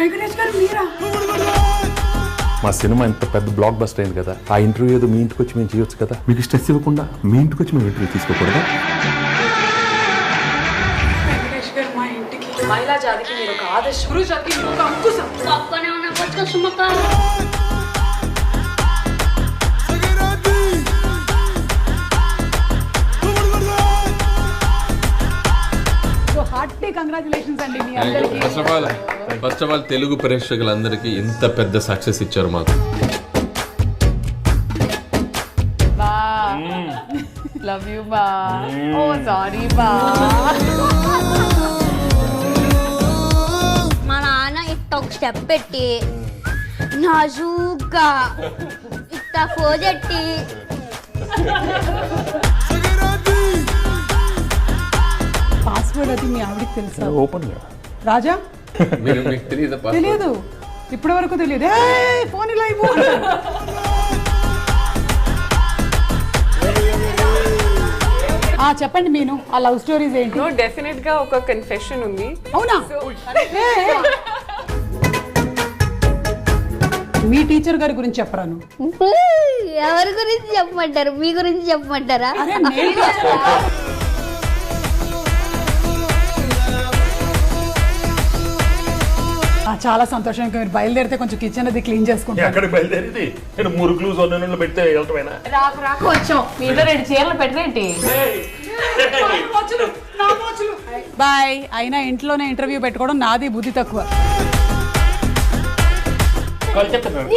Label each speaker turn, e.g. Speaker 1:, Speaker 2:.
Speaker 1: వెంకటేష్ గారు మీరా?
Speaker 2: మా సినిమా ఇంత పెద్ద బ్లాక్ బస్టర్ అయింది కదా, ఆ ఇంటర్వ్యూ ఏదో మీ ఇంటికి వచ్చి మేము చేయొచ్చు కదా. మీకు స్ట్రెస్ ఇవ్వకుండా మీ ఇంటికి వచ్చి మేము ఇంటర్వ్యూ తీసుకోకూడదా?
Speaker 1: వెంకటేష్ గారు మా ఇంటికి మహిళా జాతికి మీరు ఒక ఆదర్శం, పురుష జాతికి మీరు ఒక అంకుశం.
Speaker 3: పక్కనే ఉన్న పచ్చ సుమక
Speaker 1: హార్టీ కంగ్రాచులేషన్స్ అండి మీ అందరికీ.
Speaker 4: ఫస్ట్ ఆఫ్ ఆల్ తెలుగు ప్రేక్షకులందరికీ ఇంత పెద్ద సక్సెస్ ఇచ్చారు మాకు.
Speaker 1: లవ్ యూ బా. ఓ సారీ బా.
Speaker 3: మా నాన్న ఇట్ట ఒక స్టెప్ పెట్టి నాజూగ్గా ఇట్ట పోజెట్టి
Speaker 1: పాస్వర్డ్ అది మీ ఆవిడకి తెలుసా?
Speaker 2: ఓపెన్ గా
Speaker 1: రాజా
Speaker 4: మీకు
Speaker 1: తెలియదు, ఇప్పటి వరకు తెలియదు. ఫోన్ ఇలా ఇవ్వు. చెప్పండి మీను, ఆ లవ్ స్టోరీస్ ఏంటి?
Speaker 5: డెఫినెట్ గా ఒక కన్ఫెషన్ ఉంది.
Speaker 1: అవునా? మీ టీచర్ గారి గురించి చెప్పరాను.
Speaker 3: ఎవరి గురించి చెప్పమంటారు? మీ గురించి చెప్పమంటారా?
Speaker 1: అరే నేను చాలా సంతోషంగా మీరు బయలుదేరితే కొంచెం కిచెన్ అది క్లీన్ చేసుకుంటాను.
Speaker 2: ఎక్కడికి బయలుదేరింది? నేను మురుకులు సొన్నలు పెడితే వెళ్ళటమేనా?
Speaker 5: రాకు వచ్చాం. మీ ఇంట్లో 2 చీరలు పెట్టరేంటి?
Speaker 1: బాయ్. అయినా ఇంట్లోనే ఇంటర్వ్యూ పెట్టుకోవడం నాది బుద్ధి తక్కువ.
Speaker 3: నేను